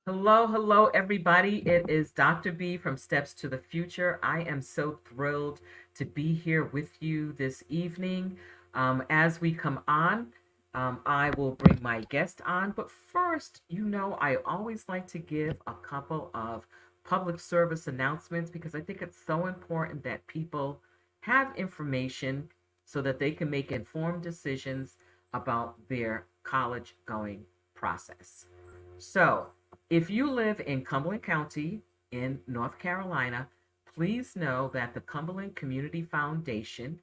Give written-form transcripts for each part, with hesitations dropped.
Hello, hello, everybody. It is Dr. B from Steps to the Future. I am so thrilled to be here with you this evening. As we come on, I will bring my guest on. But first, I always like to give a couple of public service announcements because I think it's so important that people have information so that they can make informed decisions about their college going process. So, if you live in Cumberland County in North Carolina, please know that the Cumberland Community Foundation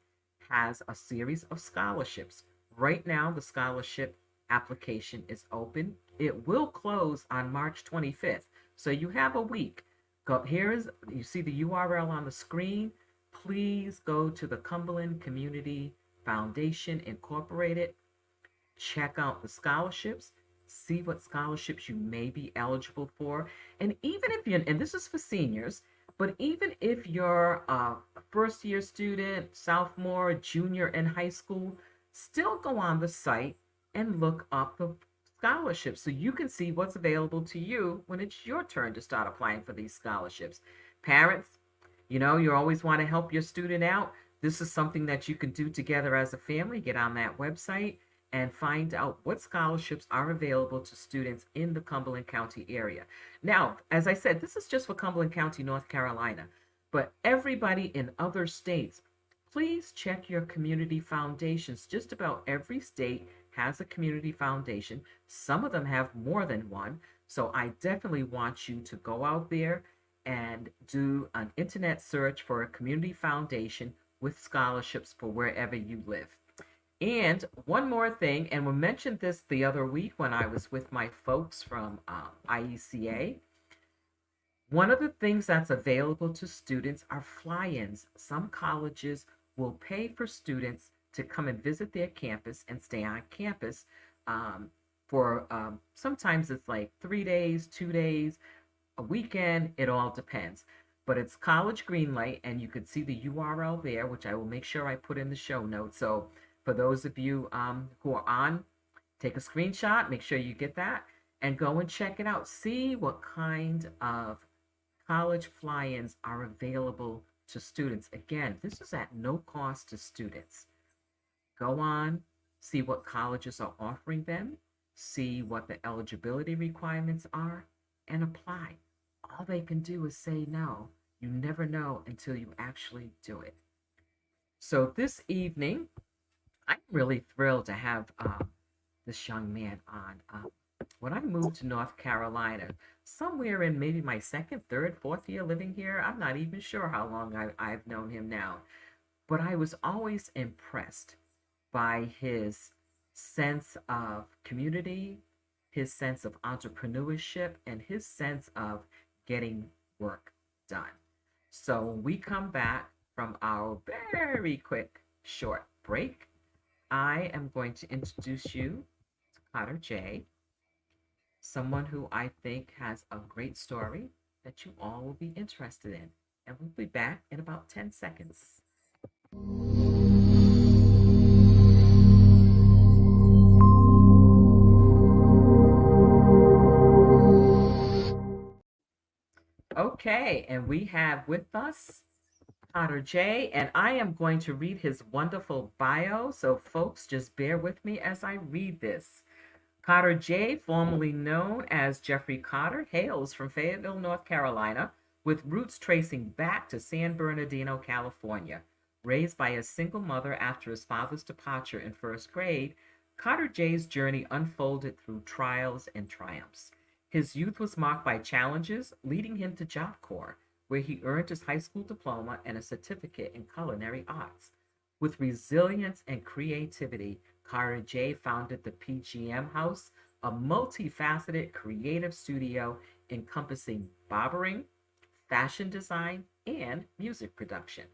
has a series of scholarships. Right now, the scholarship application is open. It will close on March 25th, so you have a week. You see the URL on the screen. Please go to the Cumberland Community Foundation Incorporated, check out the scholarships, see what scholarships you may be eligible for. And even if you're, and this is for seniors, but even if you're a first year student, sophomore, junior in high school, still go on the site and look up the scholarships so you can see what's available to you when it's your turn to start applying for these scholarships. Parents, you always want to help your student out. This is something that you can do together as a family. Get on that website and find out what scholarships are available to students in the Cumberland County area. Now, as I said, this is just for Cumberland County, North Carolina, but everybody in other states, please check your community foundations. Just about every state has a community foundation. Some of them have more than one. So I definitely want you to go out there and do an internet search for a community foundation with scholarships for wherever you live. And one more thing, and we mentioned this the other week when I was with my folks from IECA. One of the things that's available to students are fly-ins. Some colleges will pay for students to come and visit their campus and stay on campus for sometimes it's like 3 days, 2 days, a weekend. It all depends. But it's College Greenlight, and you could see the URL there, which I will make sure I put in the show notes. So for those of you who are on, take a screenshot, make sure you get that, and go and check it out. See what kind of college fly-ins are available to students. Again, this is at no cost to students. Go on, see what colleges are offering them, see what the eligibility requirements are, and apply. All they can do is say no. You never know until you actually do it. So this evening, I'm really thrilled to have this young man on. When I moved to North Carolina, somewhere in maybe my second, third, fourth year living here, I'm not even sure how long I've known him now, but I was always impressed by his sense of community, his sense of entrepreneurship, and his sense of getting work done. So when we come back from our very quick short break, I am going to introduce you to Cotter J, someone who I think has a great story that you all will be interested in. And we'll be back in about 10 seconds. Okay, and we have with us Cotter J, and I am going to read his wonderful bio. So, folks, just bear with me as I read this. Cotter J, formerly known as Jeffrey Cotter, hails from Fayetteville, North Carolina, with roots tracing back to San Bernardino, California. Raised by a single mother after his father's departure in first grade, Cotter J's journey unfolded through trials and triumphs. His youth was marked by challenges, leading him to Job Corps, where he earned his high school diploma and a certificate in culinary arts. With resilience and creativity, Cotter J founded the PGM House, a multifaceted creative studio encompassing barbering, fashion design, and music production.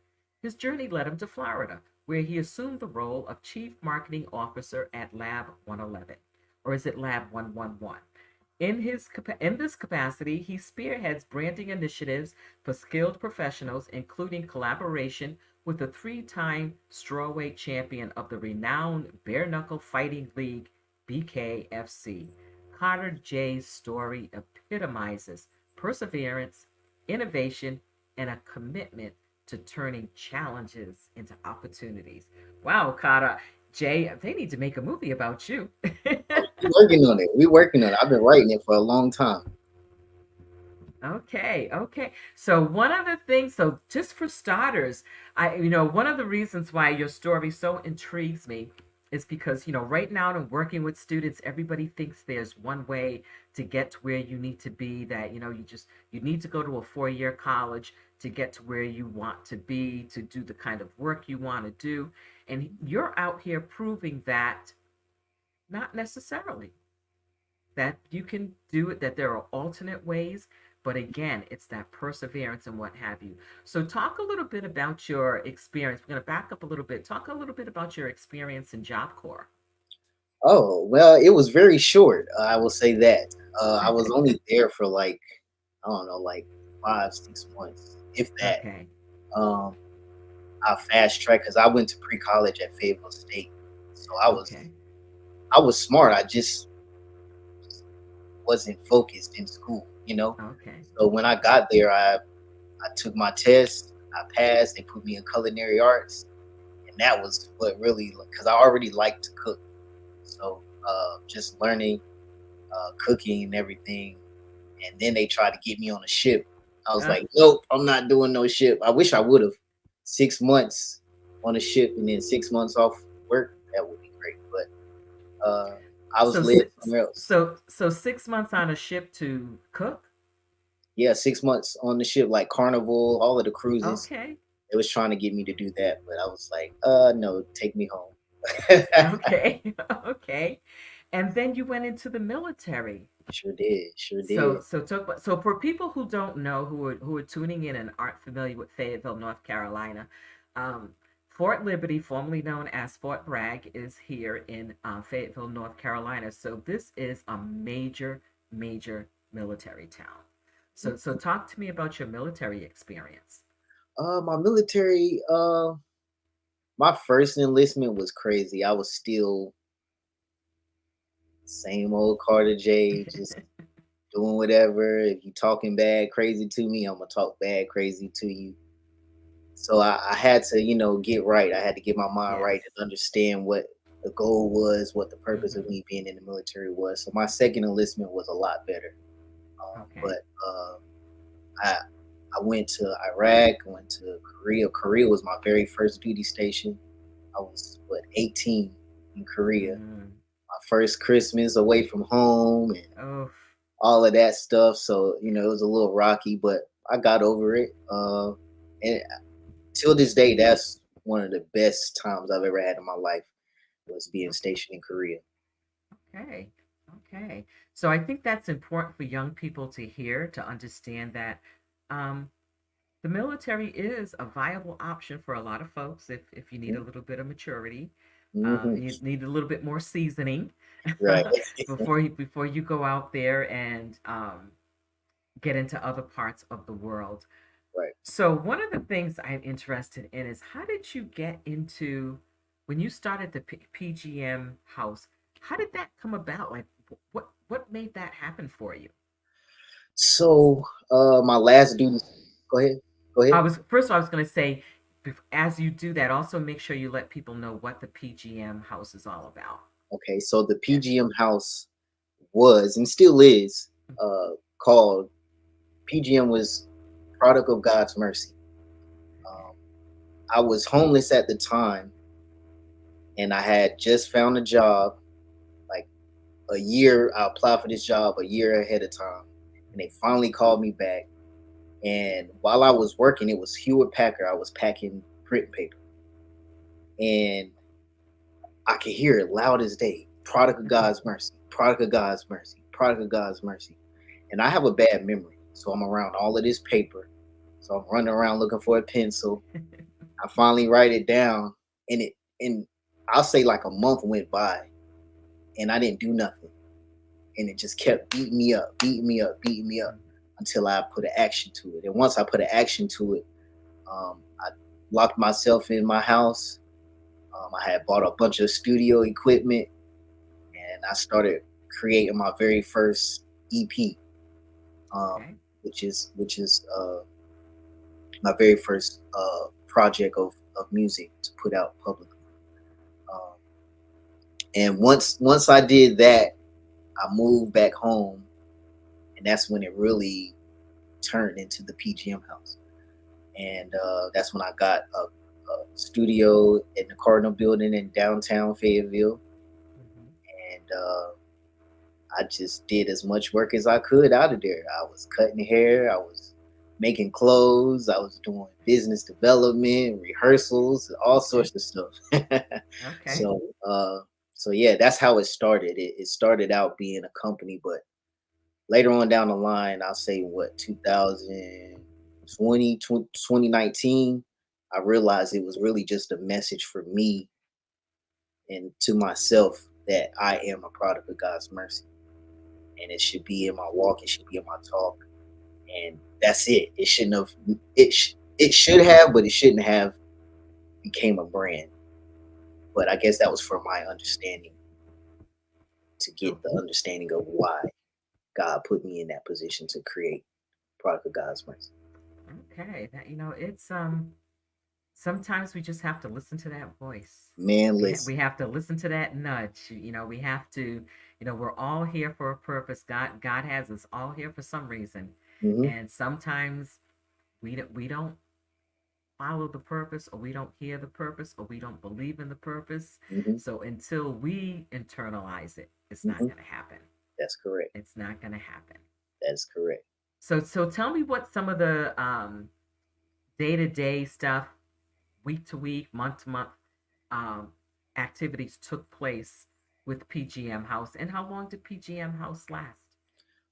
His journey led him to Florida, where he assumed the role of Chief Marketing Officer at Lab 111, or is it Lab 111? In this capacity, he spearheads branding initiatives for skilled professionals, including collaboration with the three-time strawweight champion of the renowned Bare Knuckle Fighting League, BKFC. Carter J's story epitomizes perseverance, innovation, and a commitment to turning challenges into opportunities. Wow, Carter J, they need to make a movie about you. We working on it. We working on it. I've been writing it for a long time. Okay, okay. So one of the things, so just for starters, one of the reasons why your story so intrigues me is because, right now in working with students, everybody thinks there's one way to get to where you need to be, that, you need to go to a 4-year college to get to where you want to be, to do the kind of work you want to do. And you're out here proving that not necessarily, that you can do it, that there are alternate ways. But again, it's that perseverance and what have you. So, talk a little bit about your experience. We're going to back up a little bit. Talk a little bit about your experience in Job Corps. Oh, well, it was very short. I will say that. I was only there for like, I don't know, like 5, 6 months, if that. Okay. Um, I fast tracked because I went to pre college at Fayetteville State, so Okay. I was smart. I just wasn't focused in school, you know. Okay. So when I got there, I took my test. I passed. They put me in culinary arts, and that was what really, because I already liked to cook. So just learning cooking and everything, and then they tried to get me on a ship. I was Uh, like, nope, I'm not doing no ship. I wish I would have. 6 months on a ship and then 6 months off work. That would be great. But I was so, led somewhere else. so 6 months on a ship to cook. Yeah, 6 months on the ship, like Carnival, all of the cruises. Okay. It was trying to get me to do that, but I was like, no, take me home. Okay. Okay. And then you went into the military. Sure did, sure So, did. so talk. So, for people who don't know, who are tuning in and aren't familiar with Fayetteville, North Carolina, um, Fort Liberty, formerly known as Fort Bragg, is here in Fayetteville, North Carolina. So, this is a major, major military town. So talk to me about your military experience. My military, my first enlistment was crazy. I was still same old Carter J, just doing whatever. If you talking bad, crazy to me, I'm gonna talk bad, crazy to you. So I had to, get right. I had to get my mind Yes. right and understand what the goal was, what the purpose of Hmm. me being in the military was. So my second enlistment was a lot better. Okay. But I I went to Iraq, I went to Korea. Korea was my very first duty station. I was 18 in Korea. Mm. My first Christmas away from home and Oh, all of that stuff. So it was a little rocky, but I got over it. And till this day, that's one of the best times I've ever had in my life was being stationed in Korea. okay. Okay. So I think that's important for young people to hear, to understand that um, the military is a viable option for a lot of folks if you need a little bit of maturity, Mm-hmm. and you need a little bit more seasoning Right, before you go out there and get into other parts of the world. right. So one of the things I'm interested in is, how did you get into, when you started the PGM house? How did that come about? Like, what made that happen for you? So, my last duty. Go ahead. Go ahead. I was first of all, I was going to say, as you do that, also make sure you let people know what the PGM house is all about. Okay, so the Yeah. PGM house was and still is called PGM was Product of God's Mercy. Um, I was homeless at the time, and I had just found a job. Like a year, I applied for this job a year ahead of time, and they finally called me back. And while I was working, it was Hewlett Packard. I was packing print paper, and I could hear it loud as day. Product of God's mercy. Product of God's mercy. Product of God's mercy. And I have a bad memory, so I'm around all of this paper. So I'm running around looking for a pencil. I finally write it down, and I'll say like a month went by, and I didn't do nothing, and it just kept beating me up, beating me up, beating me up until I put an action to it. And once I put an action to it, I locked myself in my house. I had bought a bunch of studio equipment, and I started creating my very first EP, um, Okay. which is my very first project of music to put out publicly. Um, and once I did that, I moved back home, and that's when it really turned into the PGM house. And that's when I got a studio in the Cardinal Building in downtown Fayetteville, Hmm. and I just did as much work as I could out of there. I was cutting hair, I was making clothes, I was doing business development, rehearsals, all Okay. sorts of stuff. Okay. so, so yeah, that's how it started. It started out being a company, but later on down the line, I'll say what 2020, 2019, I realized it was really just a message for me and to myself that I am a product of God's mercy, and it should be in my walk, it should be in my talk, and that's it. It shouldn't have. It should have, but it shouldn't have became a brand. But I guess that was for my understanding, to Oh, get the understanding of why God put me in that position to create product of God's mercy. okay. That it's sometimes we just have to listen to that voice. Man, We listen. have to listen to that nudge. We have to, we're all here for a purpose. God has us all here for some reason. Hmm. And sometimes we don't follow the purpose, or we don't hear the purpose, or we don't believe in the purpose. Hmm. So until we internalize it, it's not Hmm. going to happen. That's correct. It's not going to happen. That's correct. So tell me what some of the day-to-day stuff, week to week, month to month um, activities took place with PGM House, and how long did PGM House last?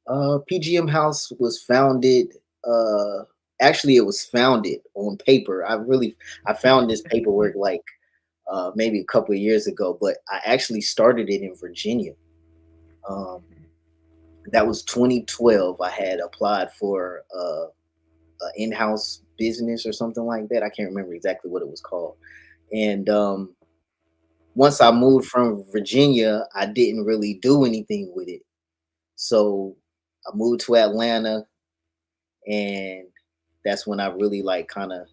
PGM House was founded. Uh, Actually, it was founded on paper. I found this paperwork like maybe a couple of years ago, but I actually started it in Virginia. Um, Okay. that was 2012. I had applied for an in-house business or something like that. I can't remember exactly what it was called. And once I moved from Virginia, I didn't really do anything with it. So I moved to Atlanta, and that's when I really like kind of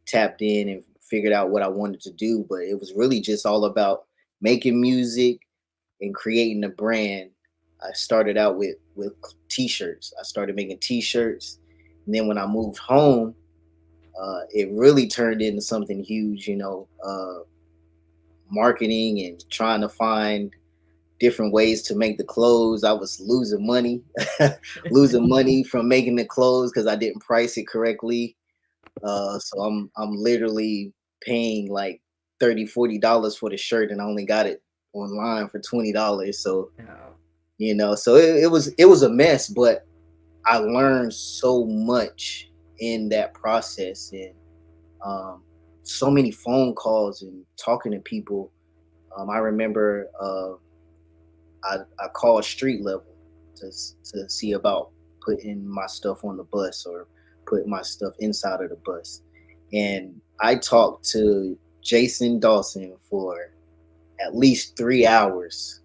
tapped in and figured out what I wanted to do. But it was really just all about making music and creating a brand. I started out with t-shirts. I started making t-shirts, and then when I moved home, it really turned into something huge. Marketing and trying to find different ways to make the clothes. I was losing money, losing money from making the clothes because I didn't price it correctly. So I'm literally paying like $30, $40 for the shirt, and I only got it online for $20. So Oh, so it was a mess, but I learned so much in that process, and um, so many phone calls and talking to people. I remember I called street level to see about putting my stuff on the bus or putting my stuff inside of the bus, and I talked to Jason Dawson for at least 3 hours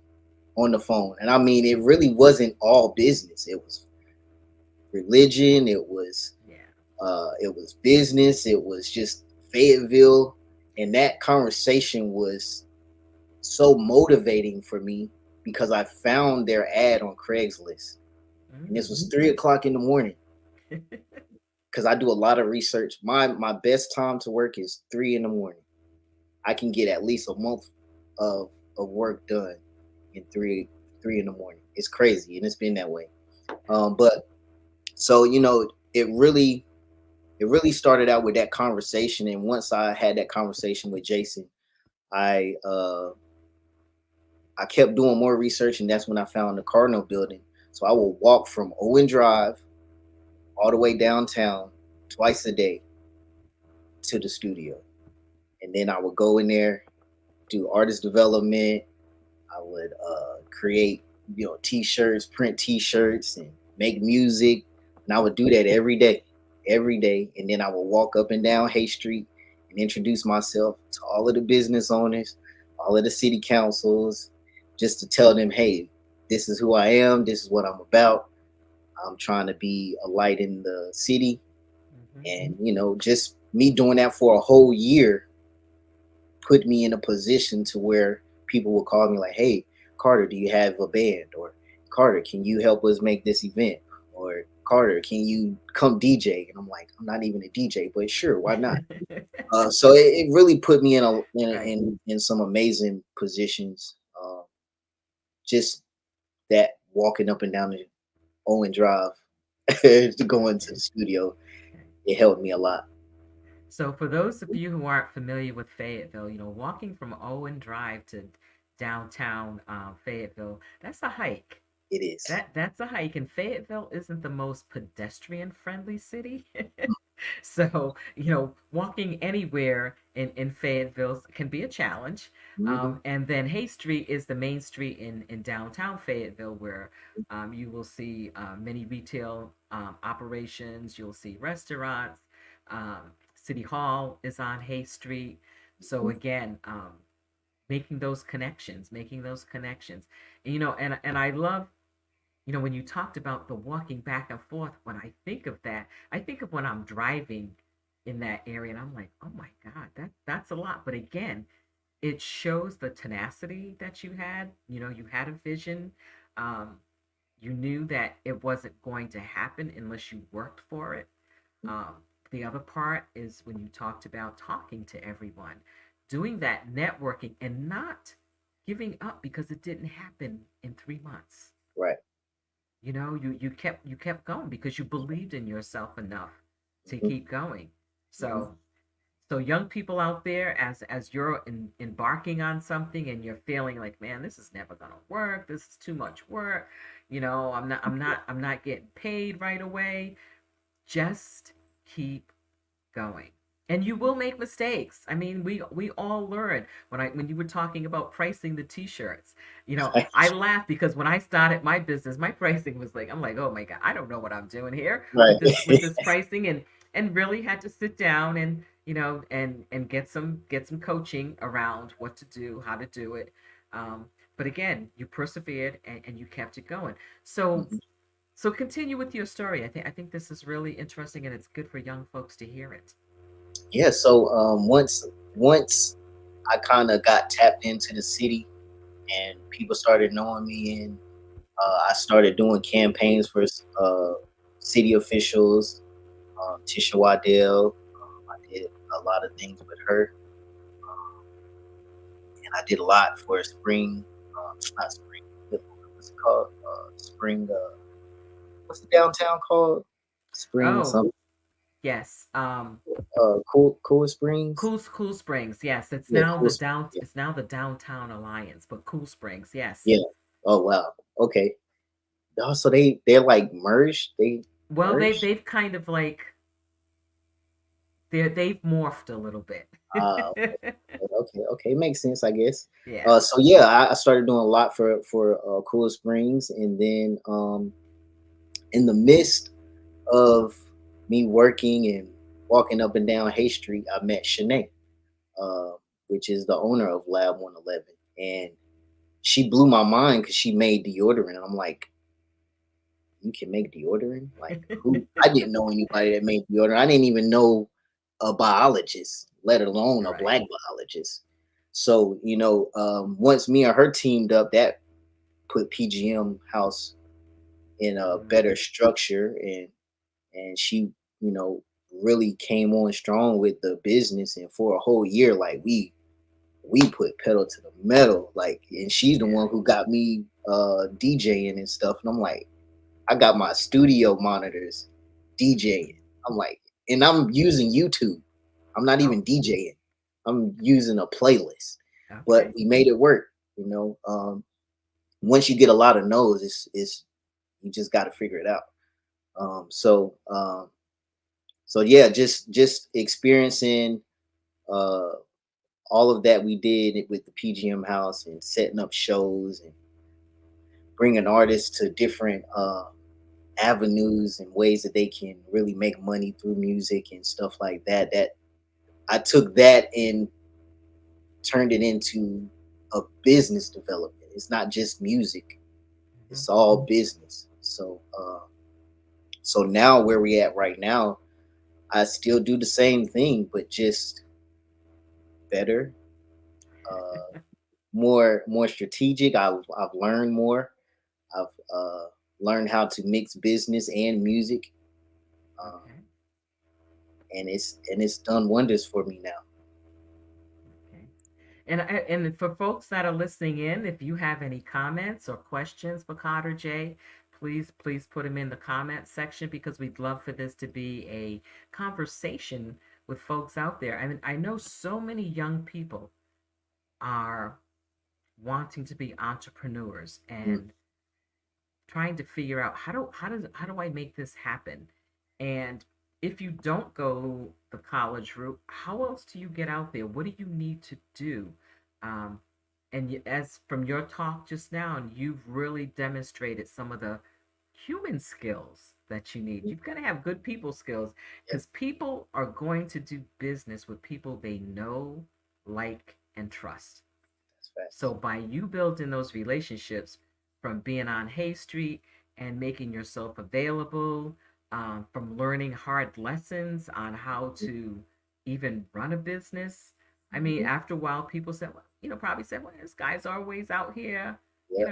on the phone, and I mean it really wasn't all business. It was religion. yeah. It was business. It was just Fayetteville, and that conversation was so motivating for me because I found their ad on Craigslist, and this was Mm. 3 o'clock in the morning because I do a lot of research. My best time to work is 3 in the morning. I can get at least a month of of work done in three in the morning. It's crazy, and it's been that way. But so it really started out with that conversation, and once I had that conversation with Jason, I uh I kept doing more research, and that's when I found the Cardinal building. So I will walk from Owen Drive all the way downtown twice a day to the studio. And then I would go in there, do artist development. I would create, t-shirts, print t-shirts, and make music. And I would do that every day. And then I would walk up and down Hay Street and introduce myself to all of the business owners, all of the city councils, just to tell them, hey, this is who I am. This is what I'm about. I'm trying to be a light in the city, Hmm. and just me doing that for a whole year put me in a position to where people will call me like, "Hey, Carter, do you have a band?" Or "Carter, can you help us make this event?" Or "Carter, can you come DJ?" And I'm like, I'm not even a DJ, but sure, why not? So it really put me Right. in some amazing positions. Just that walking up and down the Owen Drive to go into the Okay. studio, Okay. it helped me a lot. So for those of you who aren't familiar with Fayetteville, walking from Owen Drive to downtown Fayetteville, that's a hike. It is. That's a hike, and Fayetteville isn't the most pedestrian friendly city. So, walking anywhere in Fayetteville can be a challenge. Hmm. And then Hay Street is the main street in downtown Fayetteville where you will see many retail operations, you'll see restaurants. City Hall is on Hay Street. So, again, making those connections. And I love when you talked about the walking back and forth, when I think of that, I think of when I'm driving in that area and I'm like, oh my God, that's a lot. But again, it shows the tenacity that you had. You had a vision. Um, you knew that it wasn't going to happen unless you worked for it. Um, the other part is when you talked about talking to everyone, doing that networking and not giving up because it didn't happen in 3 months. Right. You kept going because you believed in yourself enough to Hmm. keep going. Hmm. So so young people out there, as you're embarking on something and you're feeling like, man, this is never gonna work, this is too much work, I'm not getting paid right away, just keep going. And you will make mistakes. I mean, we all learn. When you were talking about pricing the t-shirts, I laugh because when I started my business, my pricing was like, I'm like, oh my God, I don't know what I'm doing here Right. with this pricing, and really had to sit down and and get some coaching around what to do, how to do it. Um, but again, you persevered and you kept it going. So Mhm. so continue with your story. I think this is really interesting and it's good for young folks to hear it. Yeah. So once I kind of got tapped into the city and people started knowing me, and I started doing campaigns for city officials. Tisha Waddell. I did a lot of things with her, and I did a lot for Spring. Not Spring. What's it called? Spring. What's the downtown called? Spring Oh, something. yes. Cool Springs. Cool Springs. Yes, it's Yeah, now Cool the Springs. down Yeah. it's now the Downtown Alliance, but Cool Springs. Yes. Yeah. Oh wow. Okay. Oh, so they're like merged. They Well, they've merged. they've kind of like they've morphed a little bit. Uh, okay. Okay. Makes sense, I guess. Yeah. So yeah, I started doing a lot for Cool Springs, and then in the midst of me working and walking up and down Hay Street, I met Shanae, uh, which is the owner of Lab 111, and she blew my mind because she made deodorant, and I'm like, you can make deodorant? Like who? I didn't know anybody that made deodorant. I didn't even know a biologist, let alone a Right. black biologist. So once me and her teamed up, that put PGM House in a Mm, better structure, and she you know really came on strong with the business, and for a whole year, like we put pedal to the metal, like, and she's the yeah. one who got me DJing and stuff, and I'm like, I got my studio monitors DJing. I'm like, and I'm using YouTube. I'm not Oh, even DJing. I'm using a playlist. But okay. we made it work, once you get a lot of no's, it's you just got to figure it out. Um, so um, so yeah, just experiencing uh all of that we did with the PGM house, and setting up shows, and bringing artists to different avenues and ways that they can really make money through music and stuff like that. That I took that and turned it into a business development. It's not just music. It's all Mhm. business. So now where we at right now, I still do the same thing, but just better, uh, more strategic. I've learned more. I've learned how to mix business and music, um, Okay. and it's done wonders for me now. Okay. And for folks that are listening in, if you have any comments or questions for Carter J, please put them in the comment section because we'd love for this to be a conversation with folks out there. I mean, I know so many young people are wanting to be entrepreneurs Mm, and trying to figure out how do I make this happen? And if you don't go the college route, how else do you get out there? What do you need to do? Um, and as from your talk just now, and you've really demonstrated some of the human skills that you need. mm, You've got to have good people skills yeah, because people are going to do business with people they know, like, and trust. that's facts. So by you building those relationships from being on Hay Street and making yourself available, from learning hard lessons on how to even run a business. I mean, Mm-hmm. after a while, people said, well, probably said, well, this guy's always out here, Yep,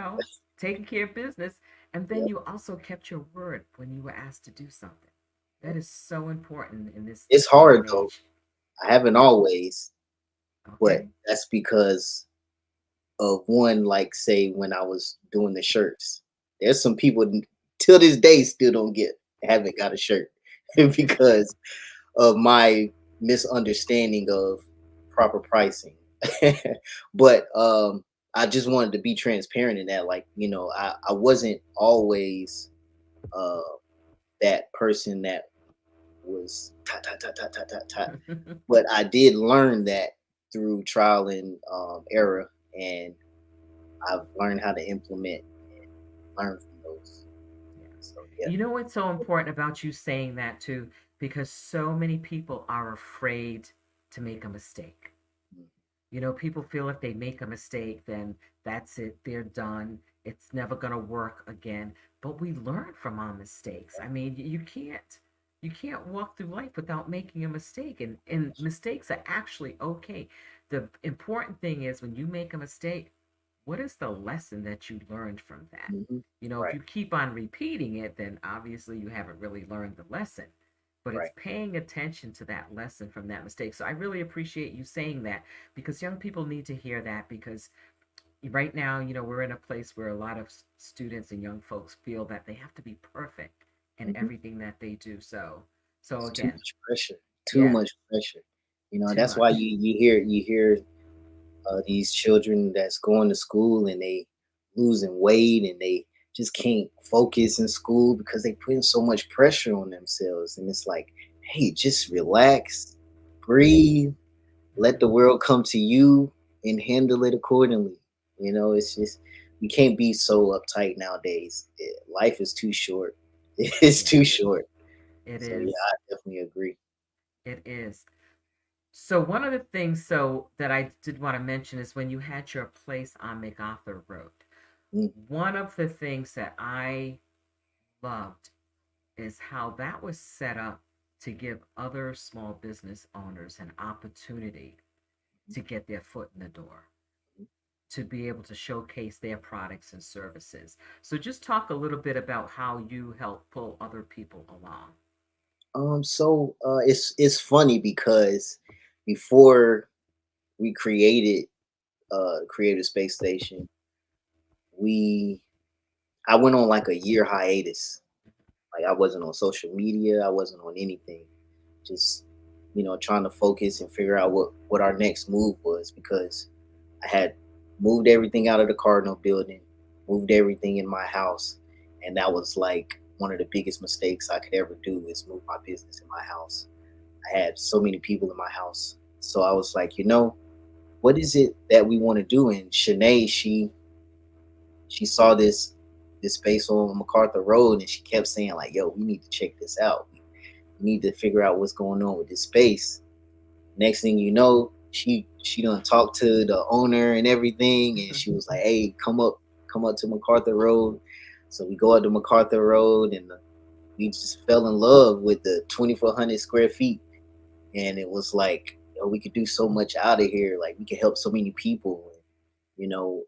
taking care of business. And then yep. you also kept your word when you were asked to do something. That is so important in this It's day hard and though. age. I haven't always, but Okay. that's because of one, like say when I was doing the shirts. There's some people till this day still don't get haven't got a shirt because of my misunderstanding of proper pricing. But I just wanted to be transparent in that, like, I wasn't always uh that person that was ta ta ta ta ta ta ta. But I did learn that through trial and error, and I've learned how to implement and learn from those. Yeah. So yeah. You know what's so important about you saying that too? Because so many people are afraid to make a mistake. Mm, People feel if they make a mistake, then that's it, they're done. It's never going to work again. But we learn from our mistakes. I mean, you can't walk through life without making a mistake, and mistakes are actually okay. The important thing is when you make a mistake, what is the lesson that you learned from that? mhm. If Right, you keep on repeating it, then obviously you haven't really learned the lesson. But it's right. paying attention to that lesson from that mistake. So I really appreciate you saying that because young people need to hear that because right now, we're in a place where a lot of students and young folks feel that they have to be perfect in Mhm. everything that they do. So It's too again, much pressure. Too yeah, much pressure. too That's why much. you hear these children that's going to school and they losing weight and they just can't focus in school because they putting so much pressure on themselves. And it's like, hey, just relax, breathe, let the world come to you and handle it accordingly. It's just we can't be so uptight nowadays. Life is too short. It's Yeah, too short. it So yeah, is. I definitely agree. It is. So one of the things that I did want to mention is when you had your place on MacArthur Road. Mm, One of the things that I loved is how that was set up to give other small business owners an opportunity to get their foot in the door, to be able to showcase their products and services. So just talk a little bit about how you help pull other people along. So it's funny because before we created Creative Space Station, we I went on like a year hiatus. Like I wasn't on social media, I wasn't on anything. Just trying to focus and figure out what our next move was because I had moved everything out of the Cardinal building, moved everything in my house, and that was like one of the biggest mistakes I could ever do is move my business in my house. I had so many people in my house. So I was like, what is it that we want to do? And Shanae, she saw this space on MacArthur Road and she kept saying, like, yo, we need to check this out. We need to figure out what's going on with this space. Next thing you know, she done talked to the owner and everything, and she was like, hey, come up to MacArthur Road. So we go up to MacArthur Road, and we just fell in love with the 2,400 square feet. And it was like, we could do so much out of here. Like we could help so many people, you know.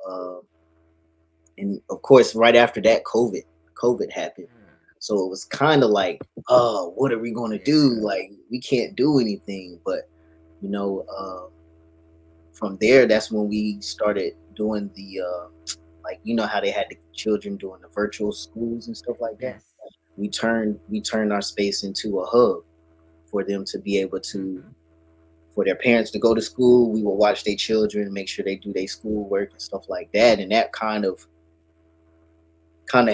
And of course, right after that, COVID happened. Mm, So it was kind of like, oh, what are we going to do? yeah. Like we can't do anything. But you know, from there, that's when we started doing the like, how they had the children doing the virtual schools and stuff like that. Yes. We turned our space into a hub for them to be able to, Hmm. for their parents to go to school. We will watch their children, make sure they do their schoolwork and stuff like that. And that kind of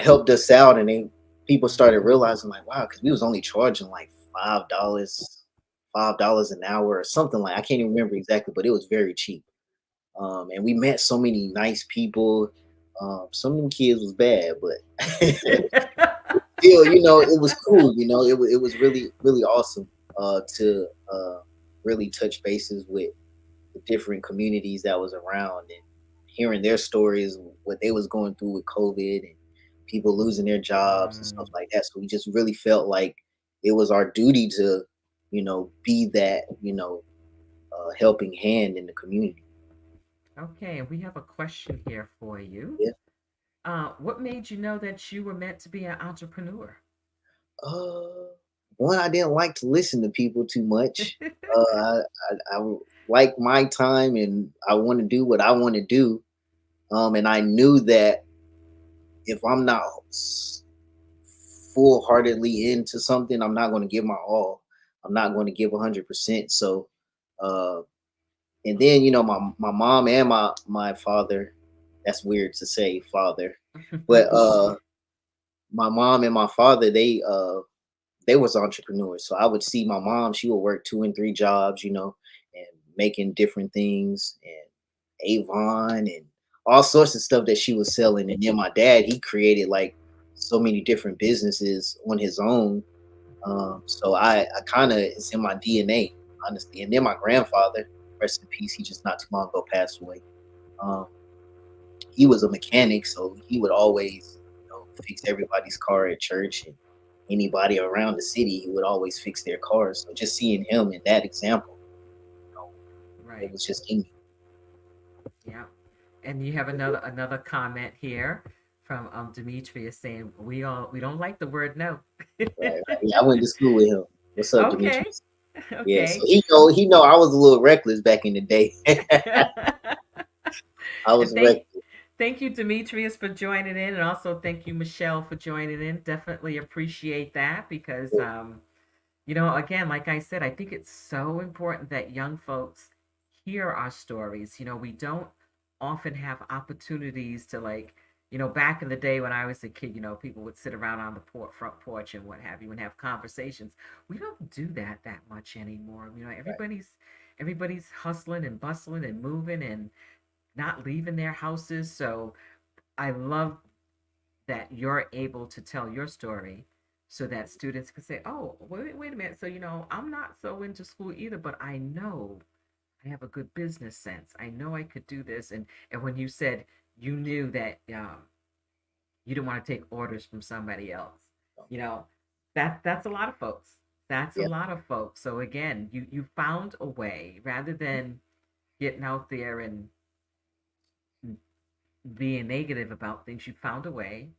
helped us out. And then people started Hmm. realizing, like, wow, because we was only charging like $5 an hour or something. Like, I can't even remember exactly, but it was very cheap. And we met so many nice people. Some of them kids was bad, but still, it was cool. It was really, really awesome to really touch bases with the different communities that was around, and hearing their stories, what they was going through with COVID, and people losing their jobs and stuff Mm, like that. So we just really felt like it was our duty to, be that, helping hand in the community. okay, we have a question here for you. Yeah. What made you know that you were meant to be an entrepreneur? Uh, One, I didn't like to listen to people too much. I like my time, and I want to do what I want to do. And I knew that if I'm not full heartedly into something, I'm not going to give my all. I'm not going to give 100%. So, uh, and then my mom and my father. That's weird to say, father, but my mom and my father, they was entrepreneurs. So I would see my mom, she would work 2 and 3 jobs, and making different things, and Avon and all sorts of stuff that she was selling. And then my dad, he created like so many different businesses on his own. So I kind of, it's in my DNA, honestly. And then my grandfather, rest in peace, he just not too long ago passed away. Um, he was a mechanic, so he would always, fix everybody's car at church, and anybody around the city, he would always fix their cars. So just seeing him in that example, you know, it Right. was just in me. Yeah. And you have another comment here from Demetrius saying we don't like the word no. Right, right. Yeah, I went to school with him. What's up, Okay. Demetrius? Yeah, so Okay. he know I was a little reckless back in the day. I was And reckless. thank you, Demetrius, for joining in, and also thank you, Michelle, for joining in. Definitely appreciate that because again, like I said, I think it's so important that young folks hear our stories. We don't often have opportunities to back in the day when I was a kid, people would sit around on the front porch and what have you and have conversations. We don't do that much anymore. Right, Everybody's hustling and bustling and moving and not leaving their houses. So I love that you're able to tell your story so that students can say, oh, wait a minute. So, I'm not so into school either, but I know I have a good business sense. I know I could do this. And when you said you knew that you didn't want to take orders from somebody else, you know, that's a lot of folks. That's a yeah, lot of folks. So again, you found a way rather than getting out there and being negative about things. You found a way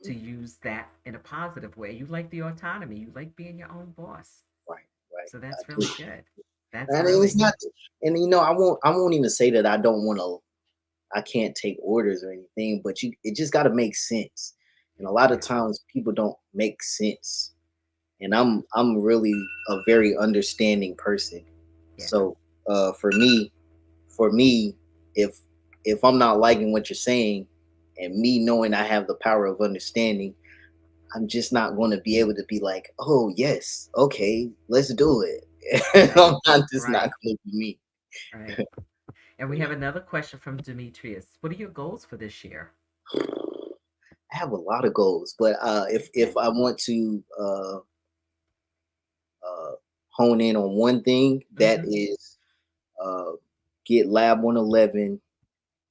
mhm, to use that in a positive way. You like the autonomy. You like being your own boss. right, right. So I that's do. really good. That's And it's really not, and I won't even say that I don't want to, I can't take orders or anything, but it just got to make sense. And a lot of yeah, times people don't make sense. And I'm really a very understanding person. yeah. So for me, if I'm not liking what you're saying, and me knowing I have the power of understanding, I'm just not going to be able to be like, oh yes, okay, let's do it. Right, I'm just not right, going to be me. right. And we have another question from Demetrius. What are your goals for this year? I have a lot of goals, but if Okay. I want to hone in on one thing, that Mm-hmm. is uh, get Lab 111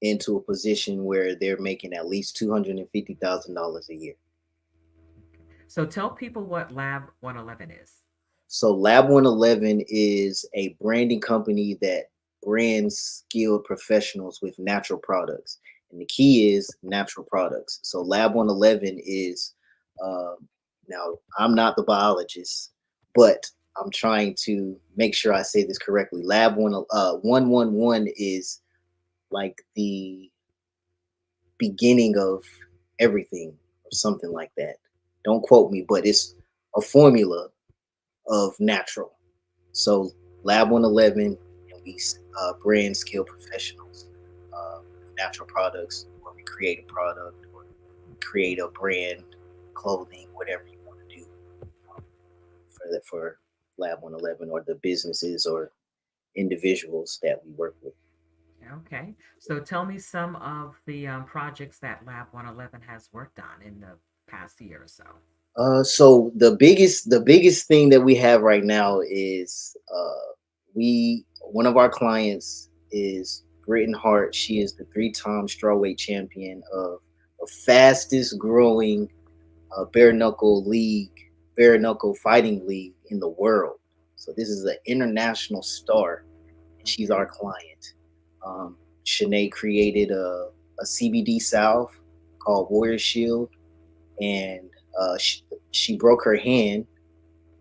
into a position where they're making at least $250,000 a year. So tell people what Lab 111 is. So Lab 111 is a branding company that brands skilled professionals with natural products. And the key is natural products. So Lab 111 is now I'm not the biologist, but I'm trying to make sure I say this correctly. Lab 111 is like the beginning of everything or something like that. Don't quote me, but it's a formula of natural. So Lab 111, and we brand skill professionals, natural products, or we create a product, or create a brand, clothing, whatever you want to do for Lab 111 or the businesses or individuals that we work with. Okay. So tell me some of the projects that Lab 111 has worked on in the past year or so. So the biggest thing that we have right now is we one of our clients is Britton Hart. She is the three-time strawweight champion of the fastest growing bare knuckle league, bare knuckle fighting league in the world. So this is an international star, and she's Okay. our client. Um, Shanae created a CBD salve called Warrior Shield, and she broke her hand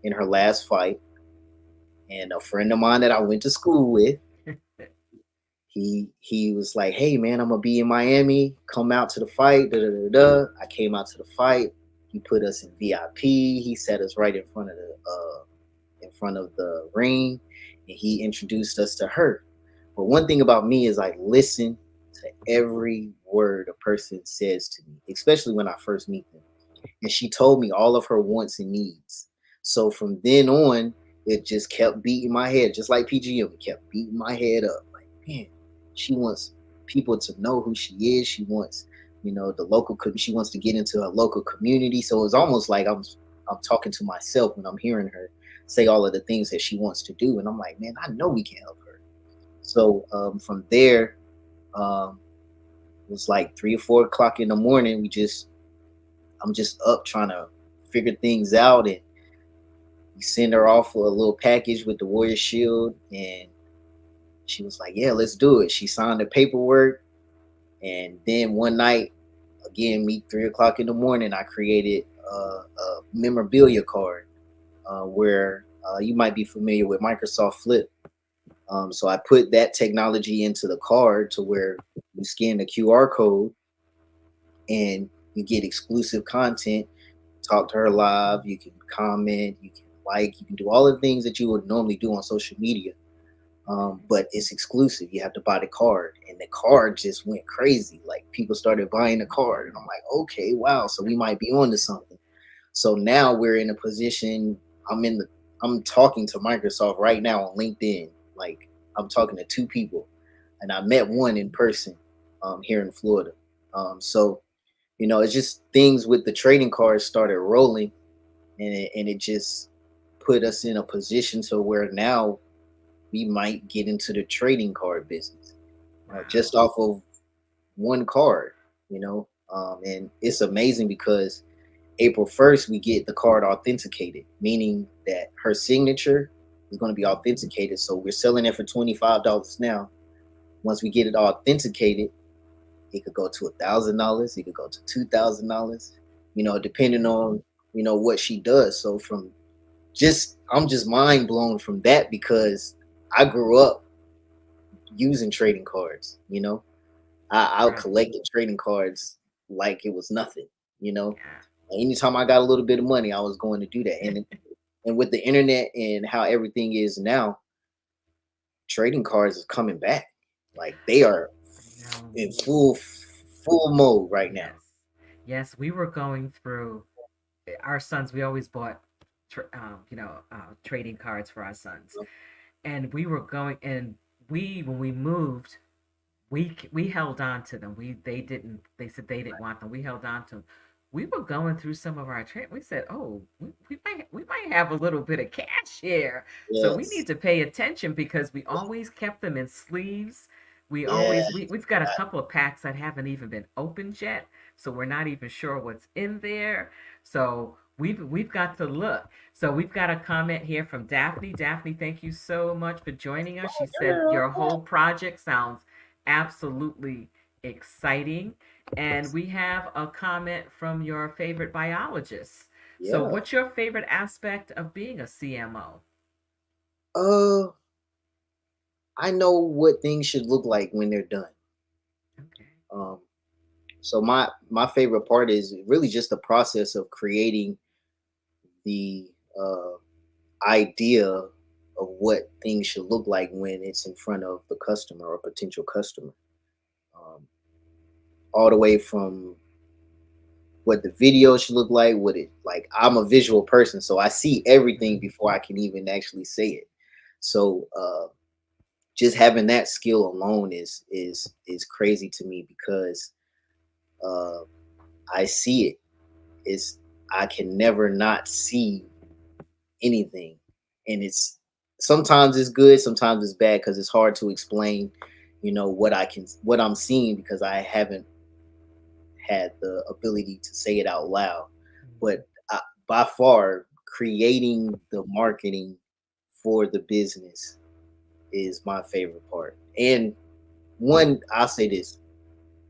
in her last fight. And a friend of mine that I went to school with, he was like, "Hey man, I'm gonna be in Miami. Come out to the fight." Da, da, da, da. I came out to the fight. He put us in VIP. He set us right in front of the ring, and he introduced us to her. But one thing about me is I listen to every word a person says to me, especially when I first meet them. And she told me all of her wants and needs. So from then on, it just kept beating my head, just like PGM. It kept beating my head up. Like, man, she wants people to know who she is. She wants, the local. She wants to get into a local community. So it's almost like I'm talking to myself when I'm hearing her say all of the things that she wants to do, and I'm like, man, I know we can help her. So from there, um, it was like 3 or 4 o'clock in the morning. I'm just up trying to figure things out, and we send her off for a little package with the Warrior Shield, and she was like, "Yeah, let's do it." She signed the paperwork, and then one night, again, me 3 o'clock in the morning, I created a memorabilia card where you might be familiar with Microsoft Flip. So I put that technology into the card to where you scan the QR code and you get exclusive content. Talk to her live, you can comment, you can like, you can do all the things that you would normally do on social media. But it's exclusive. You have to buy the card, and the card just went crazy. Like people started buying the card, and I'm like, okay, wow. So we might be on to something. So now we're in a position. I'm in the. I'm talking to Microsoft right now on LinkedIn. Like I'm talking to two people, and I met one in person here in Florida. So it's just things with the trading cards started rolling, and it just put us in a position to where now we might get into the trading card business just Wow. off of one card. And it's amazing because April 1st we get the card authenticated, meaning that her signature is going to be authenticated. So we're selling it for $25 now. Once we get it authenticated, it could go to $1,000. It could go to $2,000. Depending on what she does. So I'm just mind blown from that because I grew up using trading cards. I Right. collected trading cards like it was nothing. You know, Yeah. anytime I got a little bit of money, I was going to do that. And with the internet and how everything is now, trading cards is coming back. Like they are I know. in full mode right now. Yes. Yes, we were going through our sons. We always bought, trading cards for our sons, and we were going. And when we moved, we held on to them. They didn't. They said they didn't want them. We held on to them. We were going through some of our trade. We said, "Oh, we might have a little bit of cash here, so we Yes. need to pay attention because we always kept them in sleeves. We Yeah. always we've got a couple of packs that haven't even been opened yet, so we're not even sure what's in there. So We've got to look. So we've got a comment here from Daphne. Daphne, thank you so much for joining us. She said your whole project sounds absolutely exciting. And we have a comment from your favorite biologist. So Yeah. what's your favorite aspect of being a CMO? Uh, I know what things should look like when they're done. Okay. Um, so my favorite part is really just the process of creating the idea of what things should look like when it's in front of the customer or potential customer. Um, all the way from what the video should look like, what it like. I'm a visual person, so I see everything Mhm. before I can even actually say it. So just having that skill alone is crazy to me because uh, I see it. It's I can never not see anything, and it's sometimes it's good, sometimes it's bad because it's hard to explain, what I'm seeing because I haven't had the ability to say it out loud. Mhm. But by far, creating the marketing for the business is my favorite part. And one, I'll say this: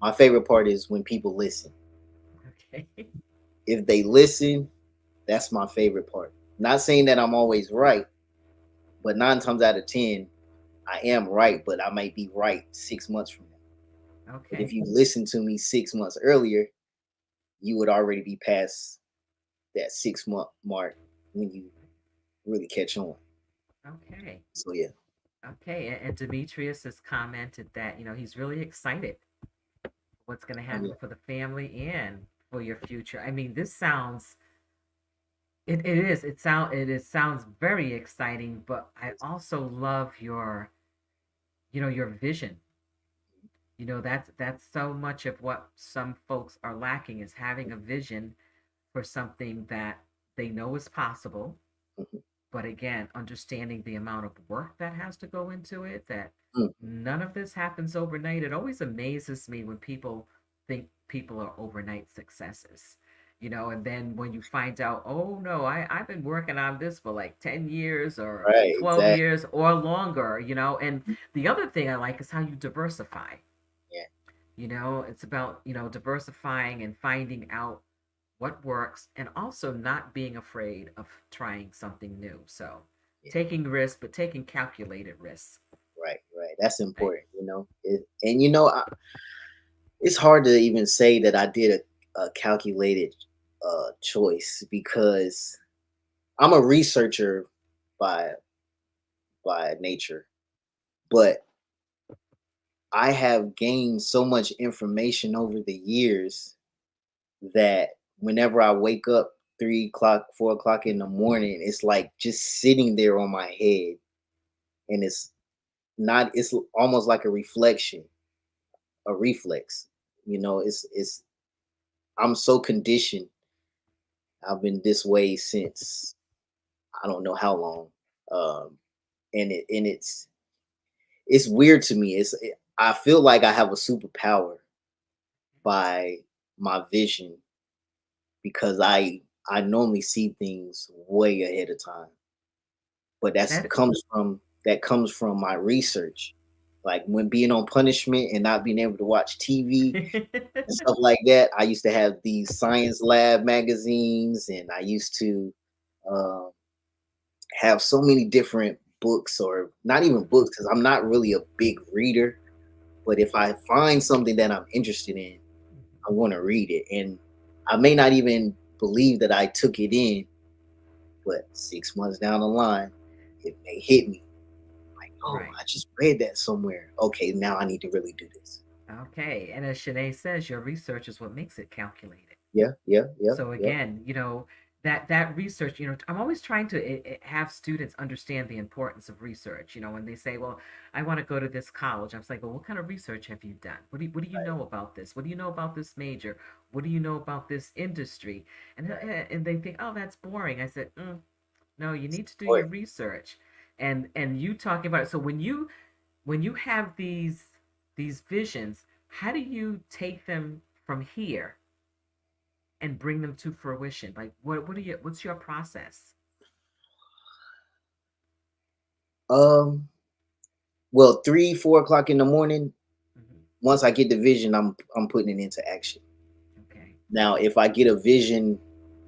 my favorite part is when people listen. Okay. If they listen, that's my favorite part. Not saying that I'm always right, but 9 times out of 10, I am right, but I might be right 6 months from now. But if Okay. you listen to me 6 months earlier, you would already be past that 6 month mark when you really catch on. Okay. So yeah, Okay. And Demetrius has commented that, he's really excited what's going to oh happen yeah, for the family and for your future. I mean, this sounds it sounds very exciting, but I also love your vision. That's so much of what some folks are lacking is having a vision for something that they know is possible, mhm, but again, understanding the amount of work that has to go into it, that mhm, none of this happens overnight. It always amazes me when people think people are overnight successes, and then when you find out, oh no, I've been working on this for like 10 years or right, 12 exactly, years or longer. And the other thing I like is how you diversify. yeah, It's about, diversifying and finding out what works and also not being afraid of trying something new. So yeah, taking risks, but taking calculated risks. right, right. That's Right. important, and it's hard to even say that I did a calculated choice because I'm a researcher by nature, but I have gained so much information over the years that whenever I wake up 3 o'clock, 4 o'clock in the morning, it's like just sitting there on my head, and it's almost like a reflection, a reflex. It's I'm so conditioned. I've been this way since I don't know how long, and it's weird to me. I feel like I have a superpower by my vision because I normally see things way ahead of time. But That that comes from my research. Like when being on punishment and not being able to watch TV and stuff like that, I used to have these science lab magazines, and I used to um, have so many different books, or not even books, because I'm not really a big reader. But if I find something that I'm interested in, I want to read it. And I may not even believe that I took it in, but 6 months down the line, it may hit me. Like, oh, right. I just read that somewhere. Okay, now I need to really do this. Okay. And as Shanae says, your research is what makes it calculated. Yeah, yeah, yeah, So yeah. again, that research, I'm always trying to have students understand the importance of research. When they say, "Well, I want to go to this college," I'm like, "Well, what kind of research have you done? What do you know about this? What do you know about this major? What do you know about this industry?" Right. And they think, "Oh, that's boring." I said, "No, you It's need to do your important. research." And you talking about it. So when you have these visions, how do you take them from here and bring them to fruition? Like what's your process? Um, well, 3, 4 o'clock in the morning. Hmm. Once I get the vision, I'm putting it into action. Okay. Now, if I get a vision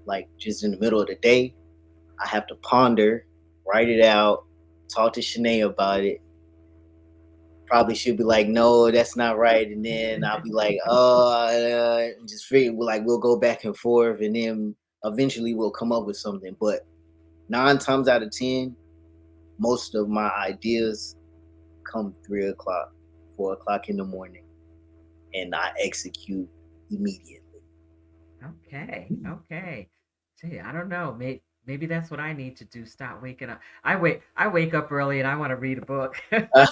like just in the middle of the day, I have to ponder, write it out, talk to Shanae about it. Probably she'll be like, "No, that's not right," and then I'll be like, "Oh," just figure like we'll go back and forth, and then eventually we'll come up with something. But 9 times out of 10, most of my ideas come 3 o'clock, 4 o'clock in the morning, and I execute immediately. Okay. Okay. Gee, I don't know. Maybe that's what I need to do. Stop waking up. I wake up early and I want to read a book. Uh,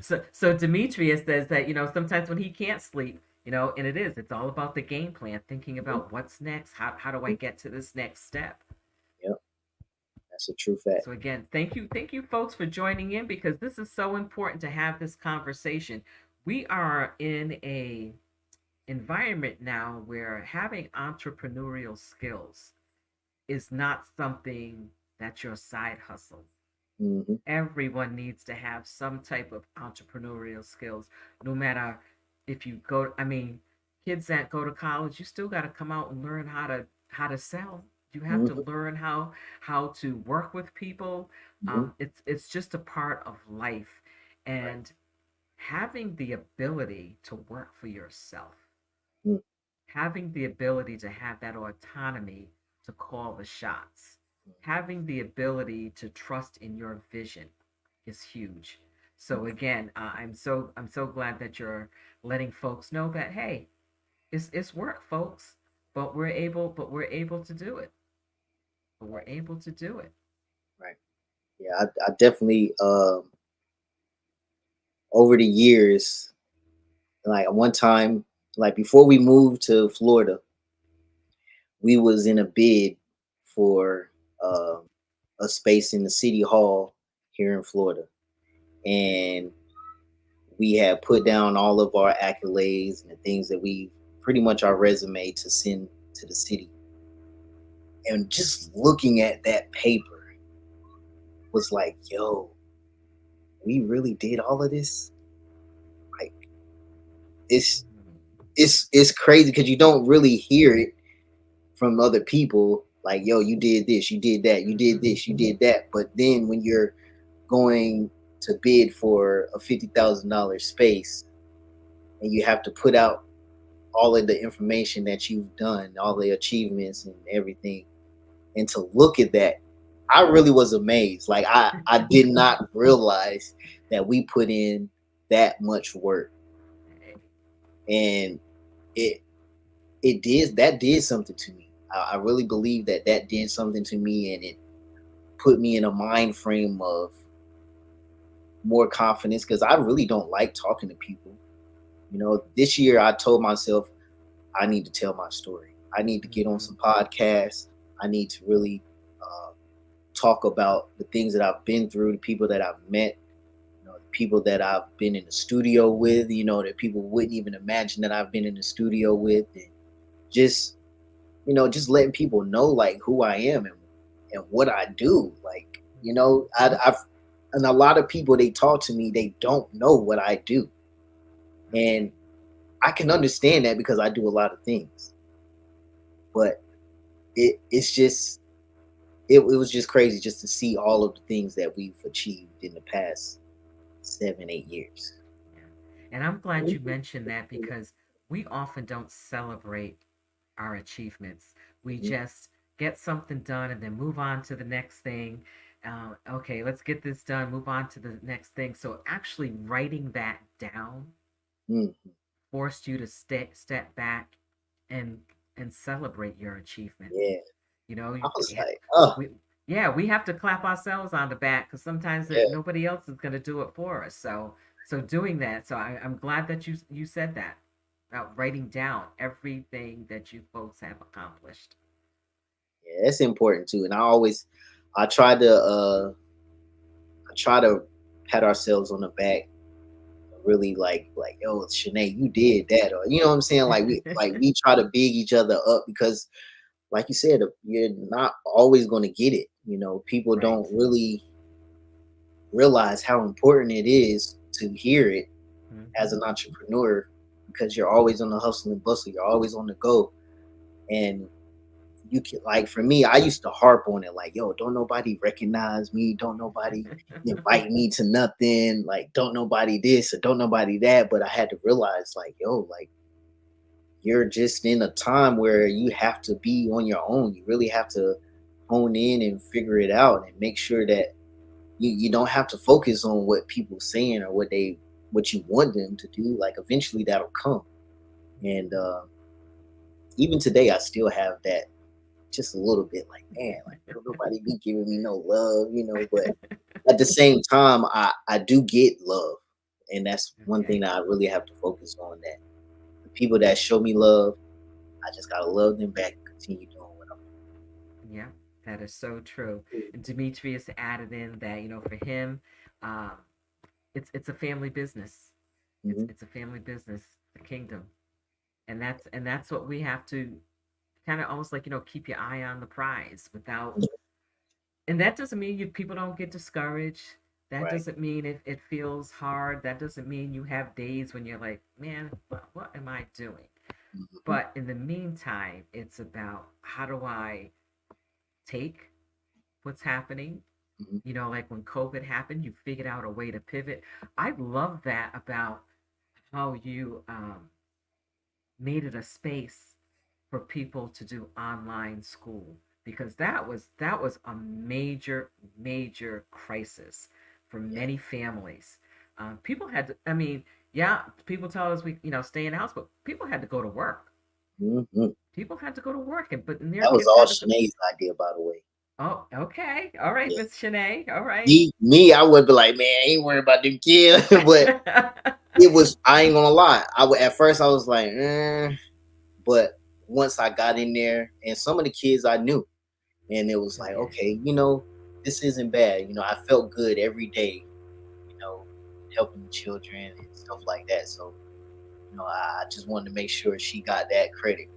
So Demetrius says that, sometimes when he can't sleep, and it's all about the game plan, thinking mhm, about what's next. How do I mhm. get to this next step? Yep, that's a true fact. So again, thank you folks for joining in, because this is so important to have this conversation. We are in a environment now where having entrepreneurial skills is not something that's your side hustle. Hmm. Everyone needs to have some type of entrepreneurial skills, no matter if you go, I mean, kids that go to college, you still got to come out and learn how to sell. You have to Hmm. learn how to work with people. Hmm. It's just a part of life. Right. And having the ability to work for yourself, Mm. having the ability to have that autonomy to call the shots, having the ability to trust in your vision is huge. So again, I'm so glad that you're letting folks know that, hey, it's work, folks, but we're able to do it. But we're Right. able to do it. Right. Yeah, I definitely over the years, like one time, like before we moved to Florida, we was in a bid for a space in the city hall here in Florida, and we had put down all of our accolades and the things that we pretty much our resume to send to the city. And just looking at that paper was like, yo, we really did all of this. Like it's Mhm. it's crazy because you don't really hear it from other people. Like, yo, you did this, you did that, you did Mhm. this, you did that. But then when you're going to bid for a $50,000 space and you have to put out all of the information that you've done, all the achievements and everything, and to look at that, I really was amazed. Like I did not realize that we put in that much work, and it did something to me. I really believe that that did something to me, and it put me in a mind frame of more confidence because I really don't like talking to people. This year I told myself I need to tell my story. I need to get on Mhm. some podcasts. I need to really uh, talk about the things that I've been through, the people that I've met, the people that I've been in the studio with, that people wouldn't even imagine that I've been in the studio with, and just just letting people know like who I am and what I do. Like, Mhm. I've and a lot of people they talk to me, they don't know what I do. And Okay. I can understand that because I do a lot of things. But it's just it was just crazy just to see all of the things that we've achieved in the past 7, 8 years. Yeah. And I'm glad you mentioned that, because we often don't celebrate our achievements. We Mhm. just get something done and then move on to the next thing. Okay, let's get this done, move on to the next thing. So actually writing that down Mm. forced you to step back and celebrate your achievements. Yeah. You know, I was like, oh, we yeah, we have to clap ourselves on the back, because sometimes yeah. nobody else is going to do it for us. So doing that. So I'm glad that you said that about writing down everything that you folks have accomplished. Yeah, it's important too. And I try to pat ourselves on the back really like, yo, Shanae, you did that, or you know what I'm saying? Like we try to big each other up because, like you said, you're not always going to get it. You know, people Right. don't really realize how important it is to hear it as Hmm. an entrepreneur because you're always on the hustle and bustle. You're always on the go, and you can, like, for me, I used to harp on it like, yo, don't nobody recognize me, don't nobody invite me to nothing, like don't nobody this or don't nobody that. But I had to realize like, yo, like you're just in a time where you have to be on your own. You really have to hone in and figure it out and make sure that you don't have to focus on what people saying or what you want them to do. Like eventually that'll come. And even today I still have that just a little bit like, man, like don't nobody be giving me no love, but at the same time, I do get love. And that's one thing Okay. that I really have to focus on, that the people that show me love, I just gotta love them back and continue doing what I'm Yeah, that is so true. doing. And Demetrius added in that, for him, um, it's a family business. It's Mhm. it's a family business, the kingdom. And that's what we have to kind of almost like, keep your eye on the prize without, and that doesn't mean people don't get discouraged. That Right. doesn't mean it feels hard. That doesn't mean you have days when you're like, man, what am I doing? Mhm. But in the meantime, it's about how do I take what's happening. Mhm. Like when COVID happened, you figured out a way to pivot. I love that about how you made it a space for people to do online school, because that was a major crisis for Yeah. many families. People had to, I mean, yeah, people tell us we stay in the house, but people had to go to work. Mhm. People had to go to work, and their That was kids all had to go. Shanae's idea, by the way. Oh, okay, all right, Yeah. Miss Shanae, all right. I would be like, man, I ain't worried about them kids. But it was, I ain't gonna lie. At first I was like, but once I got in there and some of the kids I knew, and it was like, Okay. okay, this isn't bad. I felt good every day, you know, helping the children and stuff like that. So, I just wanted to make sure she got that credit.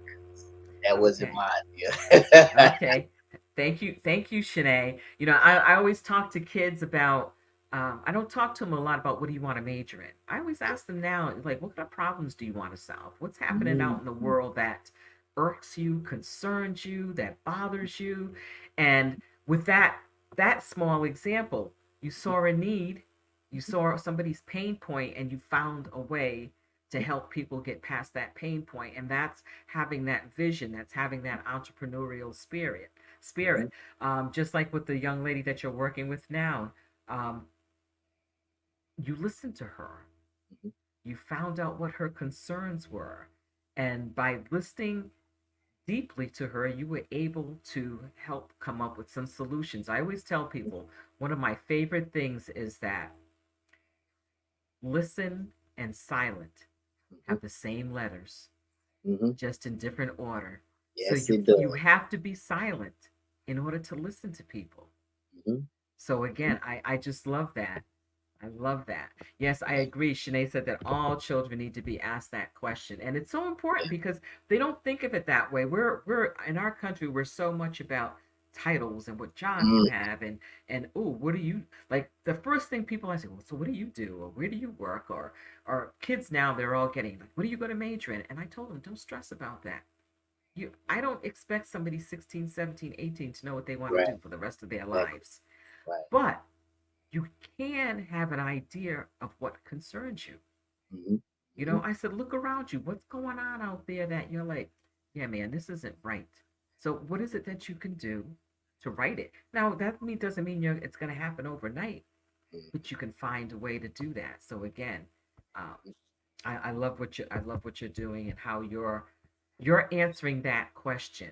That wasn't Okay. my idea. Okay. Thank you, Shanae. I always talk to kids about, I don't talk to them a lot about what do you want to major in. I always ask them now, like, what kind of problems do you want to solve? What's happening out in the Mhm. world that irks you, concerns you, that bothers you? And with that small example, you saw a need, you saw somebody's pain point, and you found a way to help people get past that pain point. And that's having that vision, that's having that entrepreneurial spirit. Mhm. Just like with the young lady that you're working with now, um, you listened to her, Mhm. you found out what her concerns were, and by listening deeply to her, you were able to help come up with some solutions. I always tell people one of my favorite things is that listen and silent Mhm. have the same letters, Mhm. just in different order. So Yes, you it you does. have to be silent in order to listen to people. Mhm. So Mhm. again, I just love that. I love that. Yes, I Yeah. agree. Shanae said that all children need to be asked that question. And it's so important Yeah. because they don't think of it that way. We're in our country, we're so much about titles and what job you Mm. have, and oh, what do you like, the first thing people ask you, well, so what do you do, or where do you work, or kids now, they're all getting like, what are you going to major in? And I told them, don't stress about that. I don't expect somebody 16, 17, 18 to know what they want to Right. do for the rest of their Exactly. lives. Right. But you can have an idea of what concerns you. Mhm. Mhm. I said, look around you. What's going on out there that you're like, yeah, man, this isn't right. So what is it that you can do to write it? Now doesn't mean it's going to happen overnight, Mhm. but you can find a way to do that. So again, um, I love what you're doing, and how you're answering that question,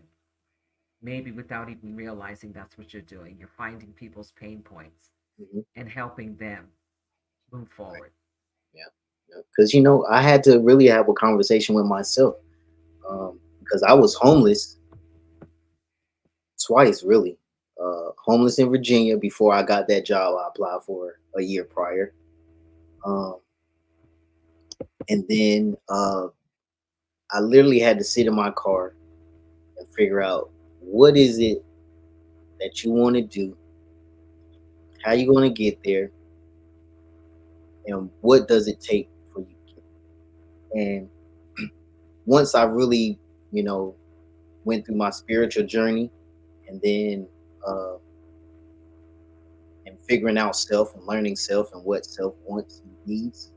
maybe without even realizing that's what you're doing. You're finding people's pain points Mhm. and helping them move Right. forward. Yeah. Yeah. Because I had to really have a conversation with myself, because I was homeless twice, really. Homeless in Virginia before I got that job I applied for a year prior. Um, And then I literally had to sit in my car and figure out what is it that you want to do, how you going to get there, and what does it take for you to get there. And once I really, you know, went through my spiritual journey, and then uh, and figuring out self and learning self and what self wants and needs,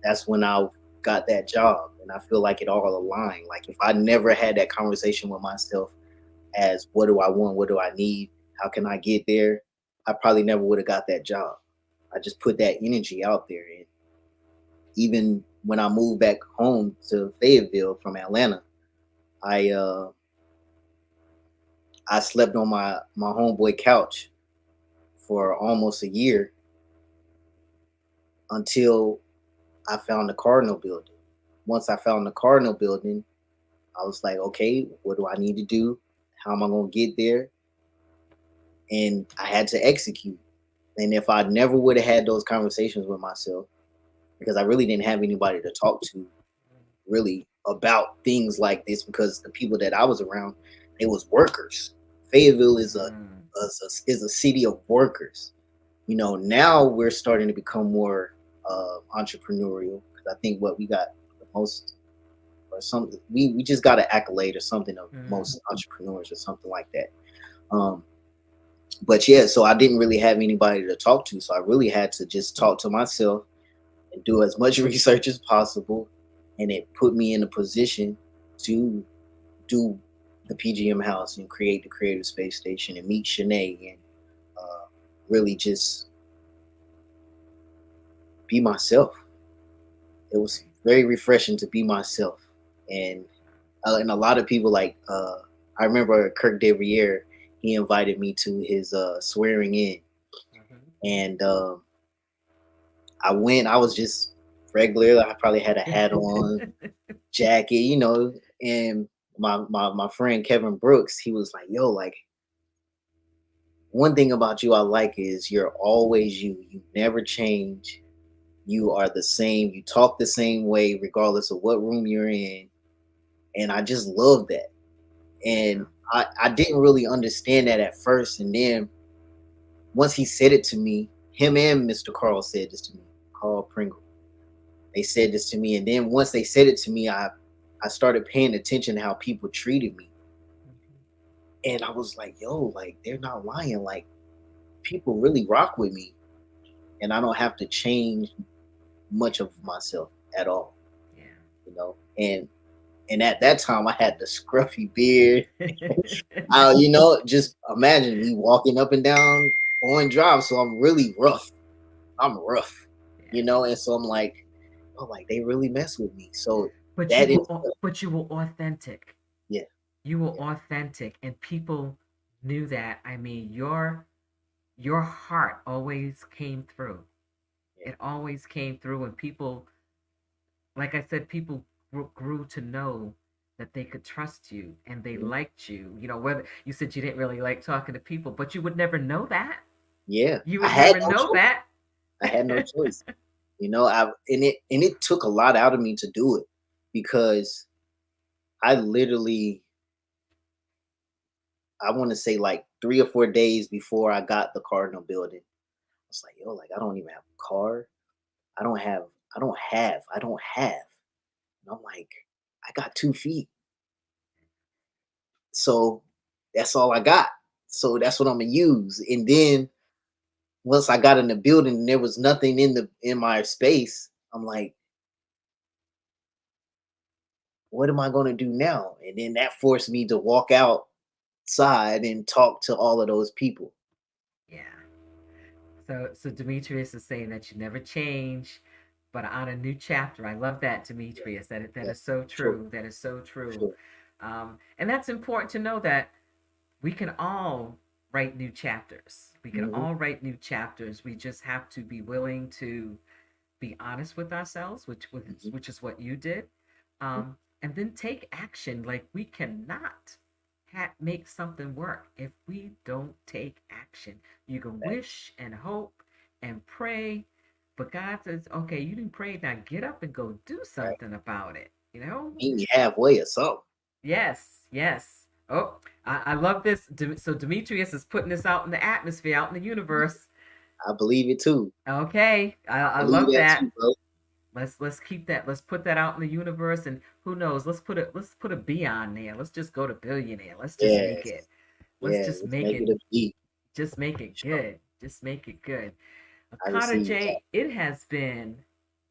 that's when I got that job. And I feel like it all aligned. Like if I never had that conversation with myself as what do I want, what do I need, how can I get there, I probably never would have got that job. I just put that energy out there. And even when I moved back home to Fayetteville from Atlanta, I I slept on my homeboy couch for almost a year until I found the Cardinal building. Once I found the Cardinal building, I was like, okay, what do I need to do? How am I going to get there? And I had to execute. And if I never would have had those conversations with myself, because I really didn't have anybody to talk to really about things like this, because the people that I was around, they was workers. Fayetteville Mm, is a city of workers. You know, now we're starting to become more entrepreneurial, because I think what we got the most or something, we just got an accolade or something of mm, most entrepreneurs or something like that. Um, but yeah, so I didn't really have anybody to talk to, so I really had to just talk to myself and do as much research as possible, and it put me in a position to do the PGM house and create the Creative Space Station and meet Shanae and uh, really just be myself. It was right. very refreshing to be myself, and and a lot of people like I remember Kirk Deviere. He invited me to his swearing in, Mhm. and I went. I was just regular. I probably had a hat on, jacket, you know, and my friend Kevin Brooks, he was like, "Yo, like one thing about you I like is you're always you. You never change. You are the same. You talk the same way regardless of what room you're in." And I just love that. And Yeah. I didn't really understand that at first, and then once he said it to me, him and Mr. Carl said this to me, Carl Pringle. They said this to me, and then once they said it to me, I started paying attention to how people treated me. Mhm. And I was like, yo, like they're not lying. Like people really rock with me, and I don't have to change much of myself at all, Yeah. you know. And at that time, I had the scruffy beard. You know, just imagine me walking up and down on drive. So I'm really rough. I'm rough, you Yeah. know. And so I'm like, oh, like they really mess with me. So But that is, but you were authentic. yeah, You were yeah, authentic, and people knew that. I mean, your heart always came through. yeah, It always came through, and people, like I said, people grew to know that they could trust you and they mhm, liked you. You know, whether you said you didn't really like talking to people, but you would never know that. yeah. You I would had never no know choice. that. I had no choice. You know, it took a lot out of me to do it, because I literally, I want to say like 3 or 4 days before I got the Cardinal building, I was like, yo, like I don't even have a car. I don't have, I don't have. And I'm like, I got 2 feet. So that's all I got. So that's what I'm gonna use. And then once I got in the building and there was nothing in my space, I'm like, what am I gonna do now? And then that forced me to walk outside and talk to all of those people. Yeah. So Demetrius is saying that you never change, but on a new chapter. I love that, Yeah, Demetrius. That yeah, is so sure, true. That is so true. sure. And that's important to know that we can all write new chapters. We can Hmm. all write new chapters. We just have to be willing to be honest with ourselves, Hmm. which is what you did, and then take action. Like we cannot make something work if we don't take action. You can wish and hope and pray, But God says, okay, you didn't pray, now get up and go do right. something about it. You know? Meet me halfway or something. Yes, yes. Oh, I love this. So Demetrius is putting this out in the atmosphere, out in the universe. I believe it too. Okay, I I believe love that that. too, bro. Let's keep that. Let's put that out in the universe, and who knows? Let's put a B on there. Let's just go to billionaire. Let's just make Yes. it. Let's Yeah. just Let's make make it. it a beat. Just make it Sure. good. Just make it good. I Carter receive that. J, it has been.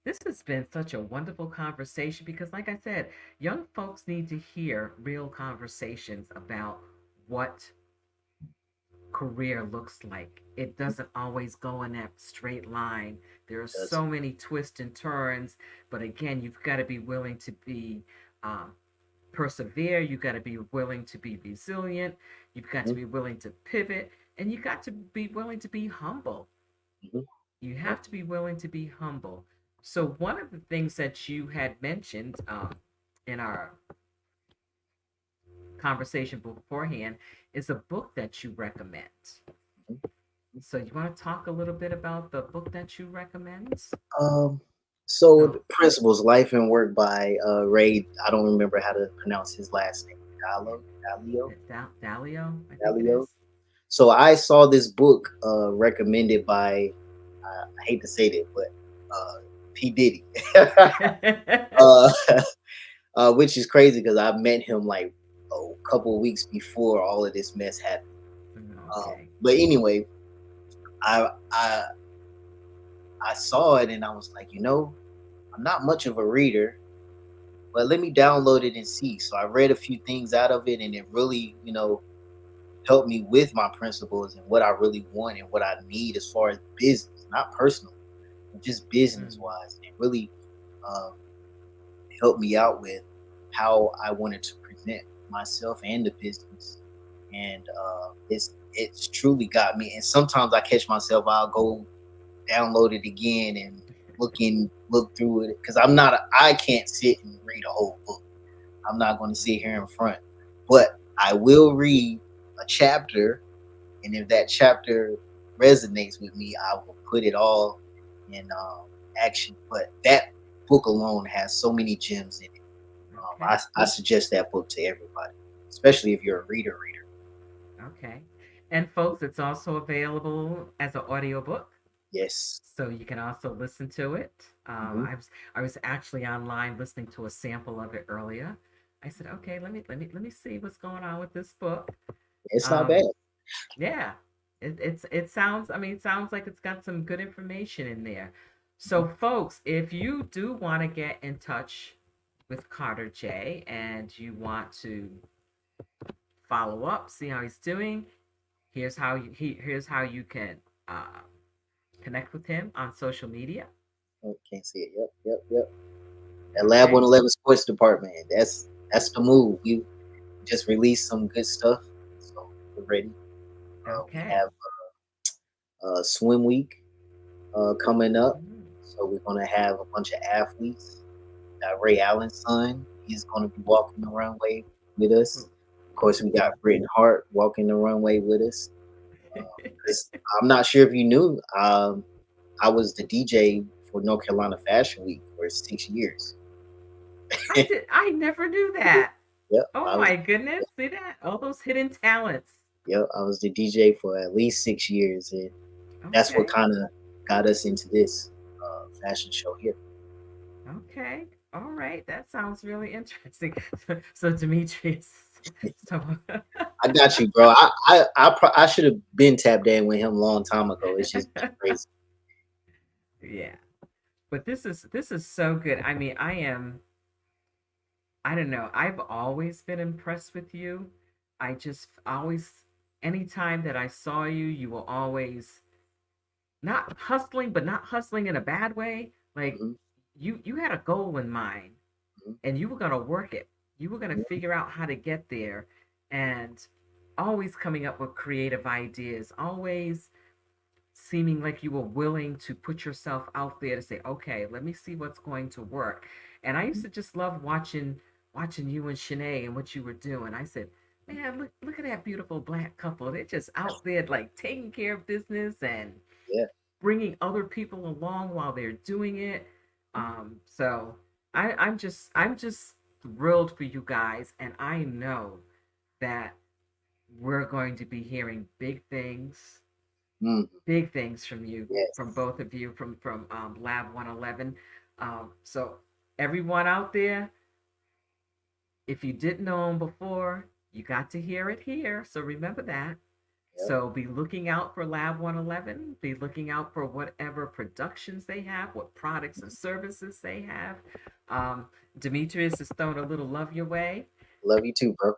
This has been such a wonderful conversation because, like I said, young folks need to hear real conversations about what career looks like. It doesn't always go in that straight line. There are Does so many twists and turns, but again, you've got to be willing to be um, persevere. You've got to be willing to be resilient. You've got to mhm, be willing to pivot, and you've got to be willing to be humble. mhm, You yep, have to be willing to be humble. So one of the things that you had mentioned in our conversation beforehand is a book that you recommend. mhm. So you want to talk a little bit about the book that you recommend? Um, so Oh, the Principles, Life and Work by Ray. I don't remember how to pronounce his last name. Dalio, Dalio, I think it Dalio. is. So I saw this book recommended by I hate to say that, but uh, P Diddy, uh, which is crazy because I met him like a couple of weeks before all of this mess happened. Okay. But anyway, I I I saw it and I was like, I'm not much of a reader, but let me download it and see. So I read a few things out of it, and it really, helped me with my principles and what I really want and what I need as far as business, not personal, but just business Mm, wise. It really um, helped me out with how I wanted to present myself and the business, and it's truly got me. And sometimes I catch myself, I'll go download it again and look through it because I can't sit and read a whole book. I'm not going to sit here in front, but I will read a chapter, and if that chapter resonates with me, I will put it all in action. But that book alone has so many gems in it. okay. I suggest that book to everybody, especially if you're a reader. Okay. And folks, it's also available as an audiobook. Yes. So you can also listen to it. Hmm. I was actually online listening to a sample of it earlier. I said, okay, let me see what's going on with this book. It's not bad. Um, yeah, it sounds. I mean, it sounds like it's got some good information in there. Mhm. So, folks, if you do want to get in touch with Carter J and you want to follow up, see how he's doing, here's how you can uh, connect with him on social media. Oh, can't see it. Yep. That Lab Okay. 111 Sports Department. That's the move. We just released some good stuff, so we're ready. We Okay. have swim week coming up, Mm, so we're gonna have a bunch of athletes. Ray Allen's son, he's gonna be walking the runway with us. cool. Of course, we got Britton Hart walking the runway with us. I'm not sure if you knew, I was the DJ for North Carolina Fashion Week for 6 years. I never knew that. Yep, Oh my goodness. See that? All those hidden talents. I was the DJ for at least 6 years, and that's what Okay. kind of got us into this fashion show here. Okay. All right. That sounds really interesting. So Demetrius. So I got you, bro. I should have been tapped in with him a long time ago. It's just been crazy. yeah. But this is so good. I mean, I don't know. I've always been impressed with you. I just always anytime that I saw you, you were always not hustling, but not hustling in a bad way. Like Mhm, you had a goal in mind mhm, and you were going to work it. You were going to mhm, figure out how to get there and always coming up with creative ideas, always seeming like you were willing to put yourself out there to say, "Okay, let me see what's going to work." And I used mhm. to just love watching you and Shanae and what you were doing. I said, "Man, look at that beautiful black couple. They're just out there like taking care of business and Yeah, bringing other people along while they're doing it. So I'm just thrilled for you guys, and I know that we're going to be hearing Mm, big things from you, from yes. both of you, from Lab 111. So everyone out there, if you didn't know them before, you got to hear it here. So remember that. Yep. So be looking out for Lab 111. Be looking out for whatever productions they have, what products and services they have. Um, Demetrius has thrown a little love your way. Love you too, bro.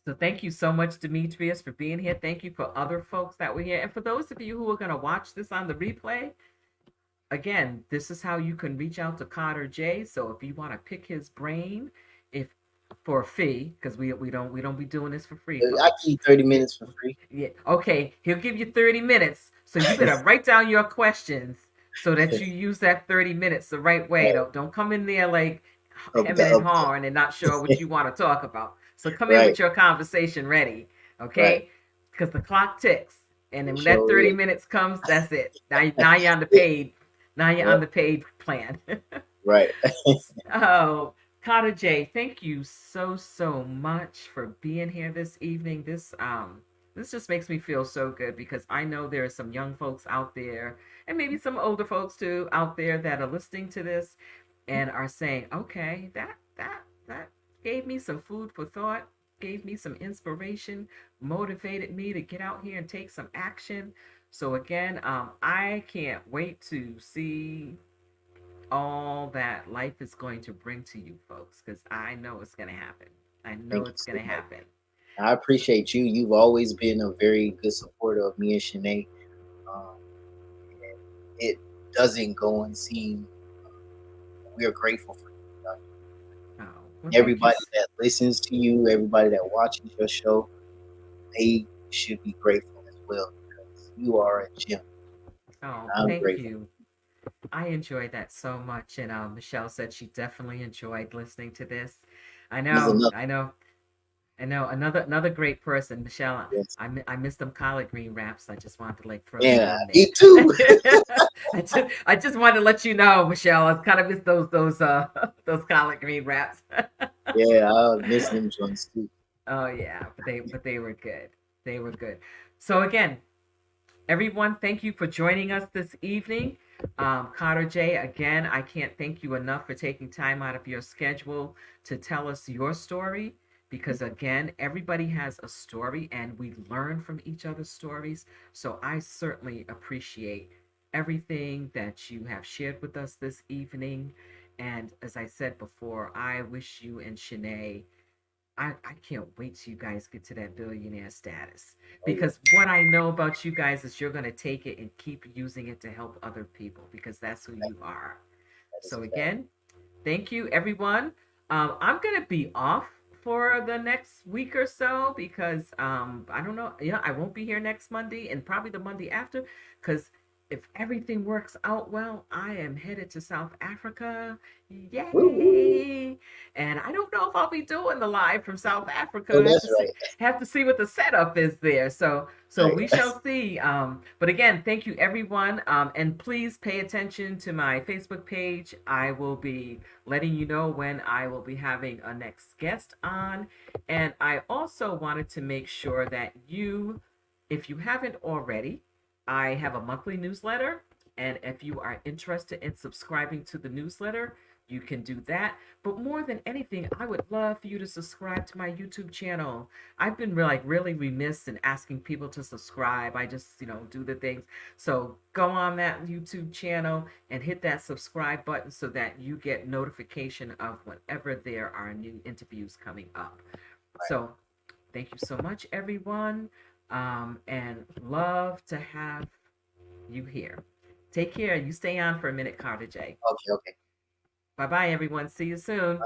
So thank you so much, Demetrius, for being here. Thank you for other folks that were here. And for those of you who are going to watch this on the replay, again, this is how you can reach out to Carter J. So if you want to pick his brain, if for a fee, because we don't be doing this for free, I folks. keep 30 minutes for free. Yeah, okay, he'll give you 30 minutes. So you better write down your questions so that you use that 30 minutes the right way. Don't come in there like hemming and hawing and not sure what you want to talk about. So come in Right, with your conversation ready, right. okay? Because the clock ticks, and then It when that sure 30 is. minutes comes, that's it. Now you're on the paid. Now you're on Yep, the paid plan. right. Oh, Carter J, thank you so much for being here this evening. This just makes me feel so good because I know there are some young folks out there and maybe some older folks too out there that are listening to this and are saying, "Okay, that gave me some food for thought, gave me some inspiration, motivated me to get out here and take some action." So again, I can't wait to see all that life is going to bring to you folks because I know it's going to happen. I know Thank you it's so going to much. happen. I appreciate you. You've always been a very good supporter of me and Shanae. Um, and it doesn't go unseen. We are grateful for you. Oh, well, thank you. Everybody that listens to you, everybody that watches your show, they should be grateful as well because you are a gem. Oh, I'm thank grateful. you. I enjoyed that so much. And Michelle said she definitely enjoyed listening to this. I There's know, another. I know, I know. Another great person, Michelle. Yes. I miss them collard green wraps. I just wanted to like throw that Yeah, in there. me too. I just wanted to let you know, Michelle. I kind of miss those those collard green wraps. Yeah, I miss them joints too. Oh yeah, but they were good. They were good. So again, everyone, thank you for joining us this evening. Carter J, again, I can't thank you enough for taking time out of your schedule to tell us your story because, again, everybody has a story and we learn from each other's stories. So I certainly appreciate everything that you have shared with us this evening. And as I said before, I wish you and Shanae, I can't wait till you guys get to that billionaire status Oh yeah, because what I know about you guys is you're going to take it and keep using it to help other people because that's who that, you are. that is So, a fact. again, thank you, everyone. I'm going to be off for the next week or so because I don't know. Yeah, I won't be here next Monday and probably the Monday after because if everything works out well, I am headed to South Africa. Woo woo. Yay! And I don't know if I'll be doing the live from South Africa. Oh, I have that's to see right. what the setup is there. So we Right. shall see. But again, thank you everyone. And please pay attention to my Facebook page. I will be letting you know when I will be having a next guest on. And I also wanted to make sure that you, if you haven't already, I have a monthly newsletter. And if you are interested in subscribing to the newsletter, you can do that. But more than anything, I would love for you to subscribe to my YouTube channel. I've been really remiss in asking people to subscribe. I just, do the things. So go on that YouTube channel and hit that subscribe button so that you get notification of whenever there are new interviews coming up. So thank you so much, everyone. And love to have you here. Take care. You stay on for a minute, Carter J. Okay, okay. Bye bye, everyone. See you soon.